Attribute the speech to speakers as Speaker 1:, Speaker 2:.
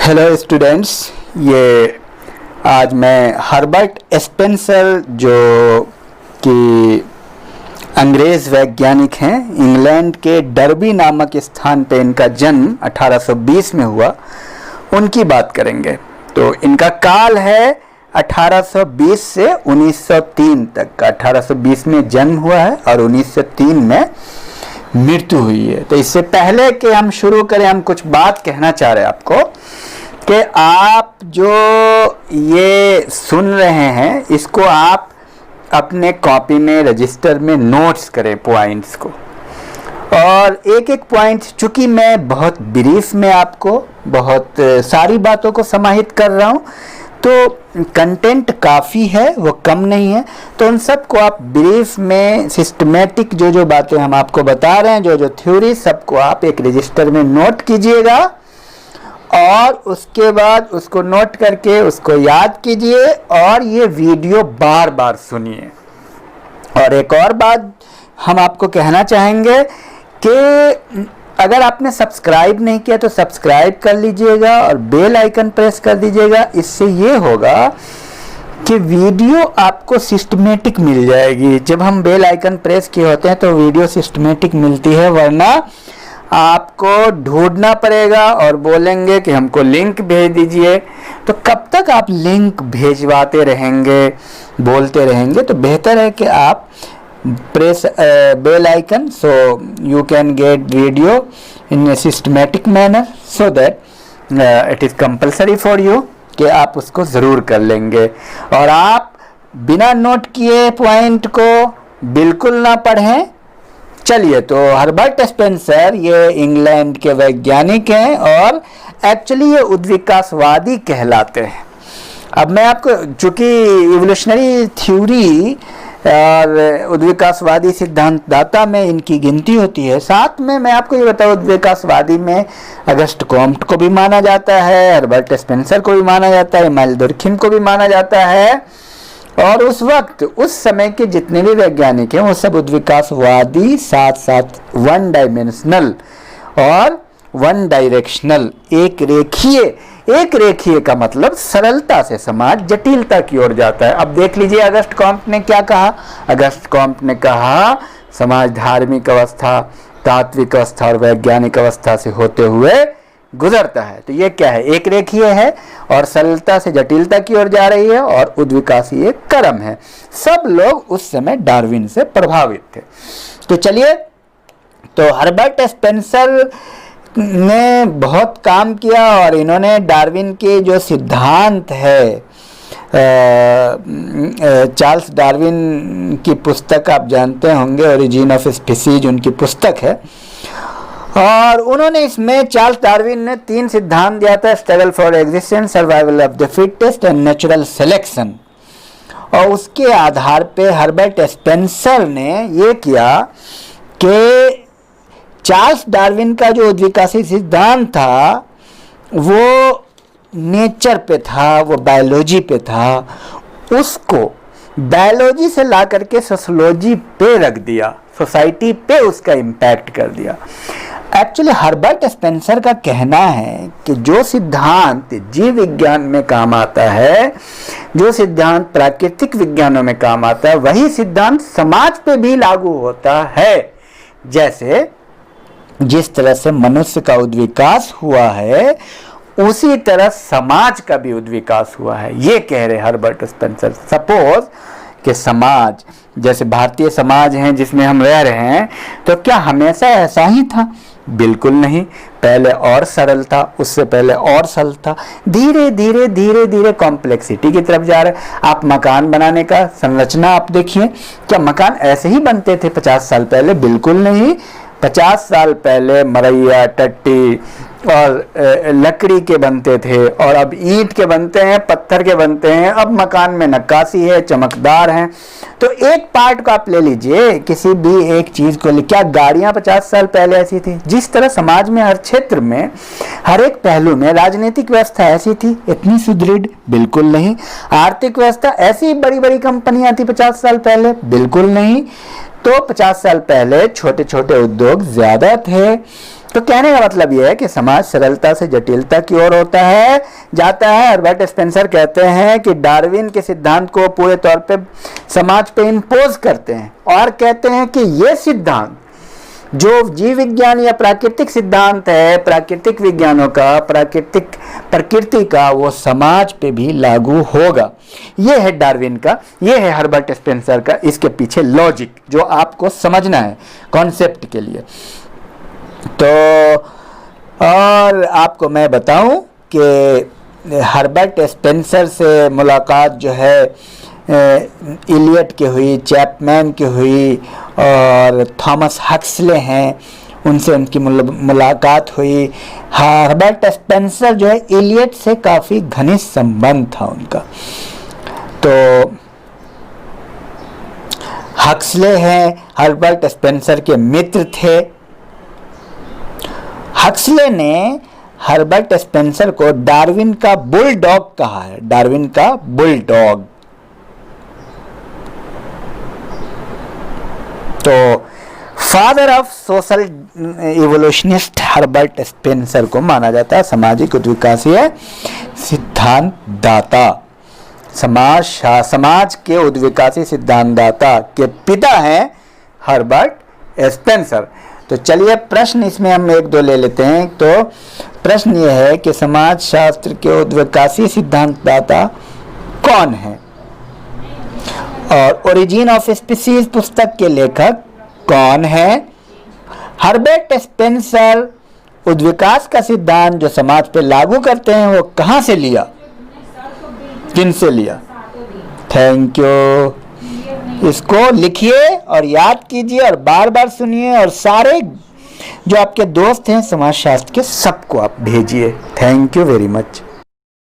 Speaker 1: Hello students, ये आज मैं हर्बर्ट स्पेंसर जो कि अंग्रेज़ वैज्ञानिक हैं, इंग्लैंड के डर्बी नामक स्थान पे इनका जन्म 1820 में हुआ, उनकी बात करेंगे। तो इनका काल है 1820 से 1903 तक का। 1820 में जन्म हुआ है और 1903 में मृत्यु हुई है। तो इससे पहले कि हम शुरू करें, हम कुछ बात कहना चाह रहे हैं आपको कि आप जो ये सुन रहे हैं इसको आप अपने कॉपी में रजिस्टर में नोट्स करें पॉइंट्स को, और एक एक पॉइंट, चूंकि मैं बहुत ब्रीफ में आपको बहुत सारी बातों को समाहित कर रहा हूँ तो कंटेंट काफ़ी है, वो कम नहीं है। तो उन सब को आप ब्रीफ में सिस्टमेटिक जो बातें हम आपको बता रहे हैं, जो थ्योरी, सबको आप एक रजिस्टर में नोट कीजिएगा और उसके बाद उसको नोट करके उसको याद कीजिए और ये वीडियो बार बार सुनिए। और एक और बात हम आपको कहना चाहेंगे कि अगर आपने सब्सक्राइब नहीं किया तो सब्सक्राइब कर लीजिएगा और बेल आइकन प्रेस कर दीजिएगा। इससे ये होगा कि वीडियो आपको सिस्टमेटिक मिल जाएगी। जब हम बेल आइकन प्रेस किए होते हैं तो वीडियो सिस्टमेटिक मिलती है, वरना आपको ढूंढना पड़ेगा और बोलेंगे कि हमको लिंक भेज दीजिए। तो कब तक आप लिंक भेजवाते रहेंगे, बोलते रहेंगे? तो बेहतर है कि आप press bell icon so you can get video in a systematic manner so that it is compulsory for you कि आप उसको ज़रूर कर लेंगे। और आप बिना नोट किए पॉइंट को बिल्कुल ना पढ़ें। चलिए, तो हर्बर्ट स्पेंसर ये इंग्लैंड के वैज्ञानिक हैं और एक्चुअली ये उद्विकासवादी कहलाते हैं। अब मैं आपको, चूँकि इवोल्यूशनरी थ्योरी और उद्विकासवादी सिद्धांतदाता में इनकी गिनती होती है, साथ में मैं आपको ये बताऊँ, उद्विकासवादी में अगस्ट कॉम्ट को भी माना जाता है, हर्बर्ट स्पेंसर को भी माना जाता है, इमानुएल दुर्खिम को भी माना जाता है। और उस वक्त, उस समय के जितने भी वैज्ञानिक हैं वो सब उद्विकासवादी, साथ साथ वन डायमेंशनल और वन डायरेक्शनल, एक रेखीय का मतलब सरलता से समाज जटिलता की ओर जाता है। अब देख लीजिए अगस्ट कॉम्ट ने क्या कहा। अगस्ट कॉम्ट ने कहा समाज धार्मिक अवस्था, तात्विक अवस्था और वैज्ञानिक अवस्था से होते हुए गुजरता है। तो ये क्या है? एक रेखीय है और सरलता से जटिलता की ओर जा रही है और उद्विकासीय क्रम है। सब लोग उस समय डार्विन से प्रभावित थे। तो चलिए, तो हर्बर्ट स्पेंसर ने बहुत काम किया और इन्होंने डार्विन के जो सिद्धांत है, चार्ल्स डार्विन की पुस्तक आप जानते होंगे, ओरिजिन ऑफ स्पीसीज उनकी पुस्तक है, और उन्होंने इसमें, चार्ल्स डार्विन ने 3 सिद्धांत दिया था: struggle for existence, survival of the fittest and natural selection. और उसके आधार पे हर्बर्ट स्पेंसर ने ये किया कि चार्ल्स डार्विन का जो उद्विकासी सिद्धांत था वो नेचर पे था, वो बायोलॉजी पे था, उसको बायोलॉजी से ला करके सोशोलॉजी पे रख दिया, सोसाइटी पे उसका इम्पैक्ट कर दिया। एक्चुअली हर्बर्ट स्पेंसर का कहना है कि जो सिद्धांत जीव विज्ञान में काम आता है, जो सिद्धांत प्राकृतिक विज्ञानों में काम आता है, वही सिद्धांत समाज पे भी लागू होता है। जैसे जिस तरह से मनुष्य का उद्विकास हुआ है, उसी तरह समाज का भी उद्विकास हुआ है, ये कह रहे हर्बर्ट स्पेंसर। सपोज कि समाज, जैसे भारतीय समाज है जिसमें हम रह रहे हैं, तो क्या हमेशा ऐसा ही था? बिल्कुल नहीं। पहले और सरल था, उससे पहले और सरल था, धीरे धीरे कॉम्प्लेक्सिटी की तरफ जा रहे हैं। आप मकान बनाने का संरचना आप देखिए, क्या मकान ऐसे ही बनते थे 50 साल पहले? बिल्कुल नहीं। 50 साल पहले मरैया, टट्टी और लकड़ी के बनते थे, और अब ईंट के बनते हैं, पत्थर के बनते हैं। अब मकान में नक्काशी है, चमकदार हैं। तो एक पार्ट को आप ले लीजिए, किसी भी एक चीज़ को, क्या गाड़ियाँ 50 साल पहले ऐसी थी? जिस तरह समाज में हर क्षेत्र में, हर एक पहलू में राजनीतिक व्यवस्था ऐसी थी, इतनी सुदृढ़? बिल्कुल नहीं। आर्थिक व्यवस्था, ऐसी बड़ी बड़ी कंपनियाँ थी 50 साल पहले? बिल्कुल नहीं। तो 50 साल पहले छोटे छोटे उद्योग ज़्यादा थे तो कहने का मतलब यह है कि समाज सरलता से जटिलता की ओर होता है जाता है। हर्बर्ट स्पेंसर कहते हैं कि डार्विन के सिद्धांत को पूरे तौर पे समाज पे इम्पोज करते हैं और कहते हैं कि ये सिद्धांत जो जीव विज्ञान या प्राकृतिक सिद्धांत है, प्राकृतिक विज्ञानों का, प्रकृति का, वो समाज पे भी लागू होगा। ये है डार्विन का, ये है हर्बर्ट स्पेंसर का, इसके पीछे लॉजिक जो आपको समझना है कॉन्सेप्ट के लिए। तो और आपको मैं बताऊं कि हर्बर्ट स्पेंसर से मुलाकात जो है इलियट की हुई, चैपमैन की हुई और थॉमस हक्सले हैं, उनसे उनकी मुलाकात हुई। हर्बर्ट स्पेंसर जो है इलियट से काफ़ी घनिष्ठ संबंध था उनका। तो हक्सले हैं हर्बर्ट स्पेंसर के मित्र थे। हक्सले ने हर्बर्ट स्पेंसर को डार्विन का बुलडॉग कहा है, डार्विन का बुलडॉग। तो father of social evolutionist Herbert Spencer को माना जाता है सामाजिक उद्विकासीय सिद्धांत दाता। समाज के उद्विकासी सिद्धांत दाता के पिता हैं हर्बर्ट स्पेंसर। तो चलिए प्रश्न इसमें हम एक दो ले लेते हैं। तो प्रश्न ये है कि समाज शास्त्र के उद्विकासी सिद्धांतदाता कौन है और ओरिजिन ऑफ स्पीसीज पुस्तक के लेखक कौन है। हर्बर्ट स्पेंसर उद्विकास का सिद्धांत जो समाज पे लागू करते हैं वो कहाँ से लिया, किन से लिया। Thank you. इसको लिखिए और याद कीजिए और बार बार सुनिए और सारे जो आपके दोस्त हैं समाजशास्त्र के सबको आप भेजिए। Thank you very much.